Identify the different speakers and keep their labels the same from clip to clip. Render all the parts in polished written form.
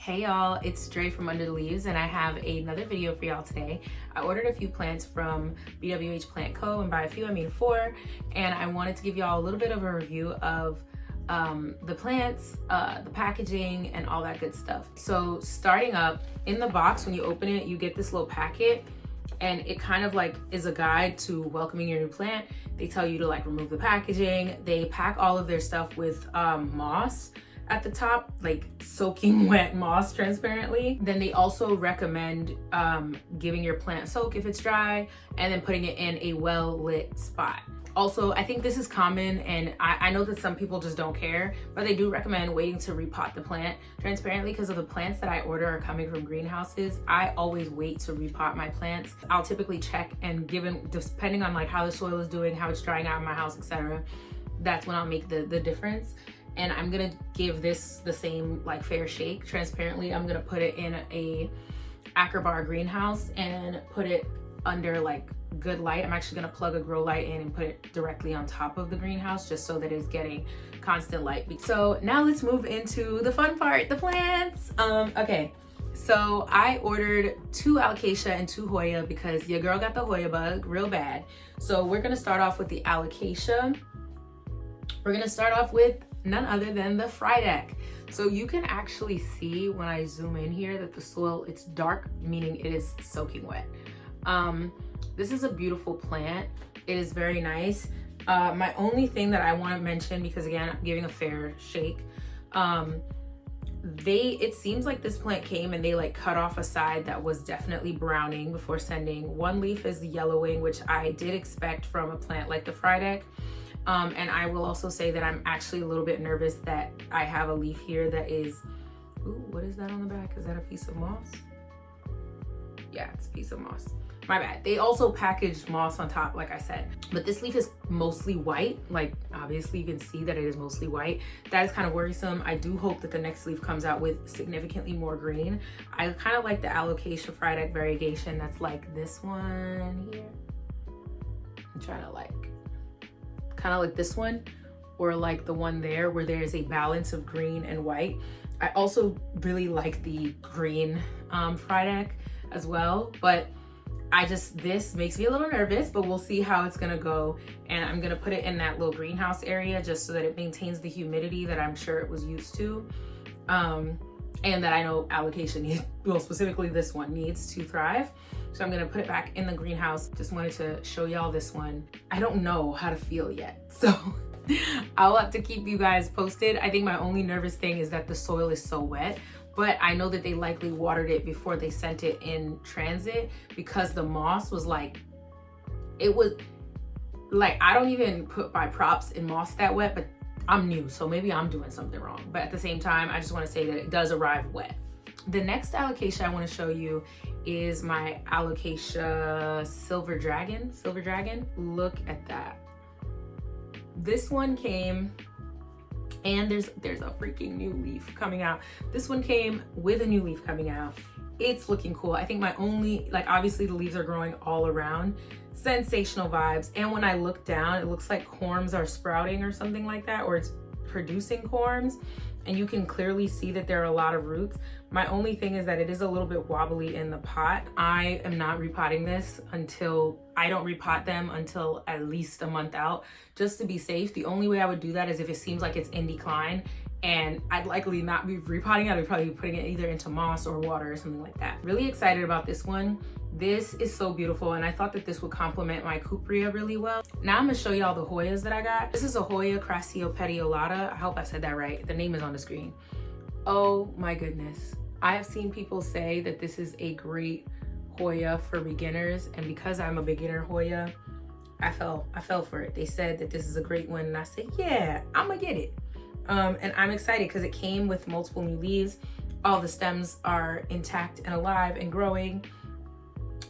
Speaker 1: Hey y'all, it's Dre from Under the Leaves, and I have another video for y'all today. I ordered a few plants from BWH Plant Co, and by a few I mean 4, and I wanted to give y'all a little bit of a review of the plants, the packaging, and all that good stuff. So starting up, in the box when you open it, you get this little packet, and it kind of like is a guide to welcoming your new plant. They tell you to like remove the packaging. They pack all of their stuff with moss at the top, like soaking wet moss transparently. Then they also recommend giving your plant soak if it's dry, and then putting it in a well-lit spot. Also, I think this is common, and I know that some people just don't care, but they do recommend waiting to repot the plant transparently, because of the plants that I order are coming from greenhouses. I always wait to repot my plants. I'll typically check, and given, depending on like how the soil is doing, how it's drying out in my house, etc., that's when I'll make the difference. And I'm gonna give this the same like fair shake transparently. I'm gonna put it in a Acrobar greenhouse and put it under like good light. I'm actually gonna plug a grow light in and put it directly on top of the greenhouse, just so that it's getting constant light. So now let's move into the fun part, the plants. Okay, so I ordered 2 Alocasia and 2 Hoya because your girl got the Hoya bug real bad. So we're gonna start off with the Alocasia. We're gonna start off with none other than the fried egg. So you can actually see when I zoom in here that the soil, it's dark, meaning it is soaking wet. This is a beautiful plant. It is very nice. My only thing that I want to mention, because again, I'm giving a fair shake, it seems like this plant came and they like cut off a side that was definitely browning before sending. One leaf is yellowing, which I did expect from a plant like the fried egg. And I will also say that I'm actually a little bit nervous that I have a leaf here that is, ooh, what is that on the back? Is that a piece of moss? Yeah, it's a piece of moss. My bad. They also packaged moss on top, like I said, but this leaf is mostly white. Like, obviously you can see that it is mostly white. That is kind of worrisome. I do hope that the next leaf comes out with significantly more green. I kind of like the Alocasia fried egg variegation that's like this one here. I'm trying to like, kind of like this one, or like the one there where there is a balance of green and white. I also really like the green fried egg as well, but this makes me a little nervous, but we'll see how it's gonna go. And I'm gonna put it in that little greenhouse area just so that it maintains the humidity that I'm sure it was used to. And that I know Alocasia needs, well, specifically this one needs to thrive. So I'm gonna put it back in the greenhouse. Just wanted to show y'all this one. I don't know how to feel yet, so I'll have to keep you guys posted. I think my only nervous thing is that the soil is so wet, but I know that they likely watered it before they sent it in transit, because the moss was like, it was like, I don't even put my props in moss that wet, but I'm new, so maybe I'm doing something wrong. But at the same time, I just want to say that it does arrive wet. The next Alocasia I want to show you is my Alocasia Silver Dragon. Look at that. This one came, and there's a freaking new leaf coming out. This one came with a new leaf coming out. It's looking cool. I think my only, like, obviously the leaves are growing all around. Sensational vibes. And when I look down, it looks like corms are sprouting or something like that, or it's producing corms. And you can clearly see that there are a lot of roots. My only thing is that it is a little bit wobbly in the pot. I am not repotting this I don't repot them until at least a month out, just to be safe. The only way I would do that is if it seems like it's in decline, and I'd likely not be repotting it. I'd probably be putting it either into moss or water or something like that. Really excited about this one. This is so beautiful, and I thought that this would complement my Cuprea really well. Now I'm gonna show y'all the Hoyas that I got. This is a Hoya crassiopetalata. I hope I said that right. The name is on the screen. Oh my goodness. I have seen people say that this is a great Hoya for beginners, and because I'm a beginner Hoya, I fell for it. They said that this is a great one, and I said, yeah, I'm gonna get it. And I'm excited because it came with multiple new leaves. All the stems are intact and alive and growing.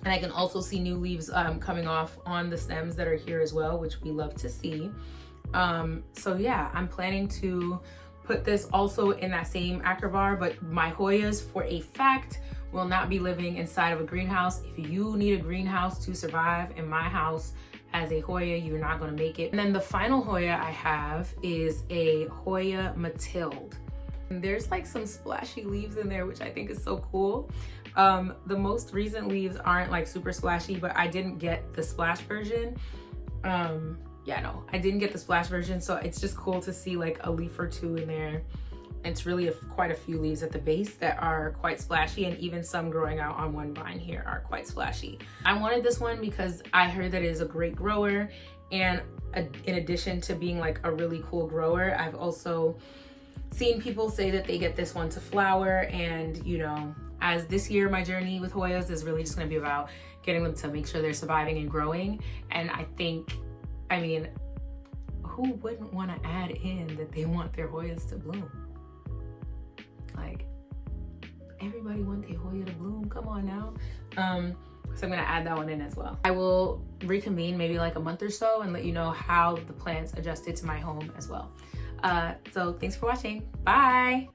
Speaker 1: And I can also see new leaves coming off on the stems that are here as well, which we love to see. So yeah, I'm planning to put this also in that same Acrobar, but my Hoyas, for a fact, will not be living inside of a greenhouse. If you need a greenhouse to survive in my house as a Hoya, you're not gonna make it. And then the final Hoya I have is a Hoya Mathilde. And there's like some splashy leaves in there, which I think is so cool. The most recent leaves aren't like super splashy, but I didn't get the splash version. Yeah, no, I didn't get the splash version, so it's just cool to see like a leaf or two in there. It's really quite a few leaves at the base that are quite splashy, and even some growing out on one vine here are quite splashy. I wanted this one because I heard that it is a great grower, and in addition to being like a really cool grower, I've also seen people say that they get this one to flower. And you know, as this year my journey with Hoyas is really just going to be about getting them to make sure they're surviving and growing. And I think, I mean, who wouldn't want to add in that they want their Hoyas to bloom? Like, everybody wants their Hoya to bloom, come on now. So I'm gonna add that one in as well. I will reconvene maybe like a month or so and let you know how the plants adjusted to my home as well. So thanks for watching, bye.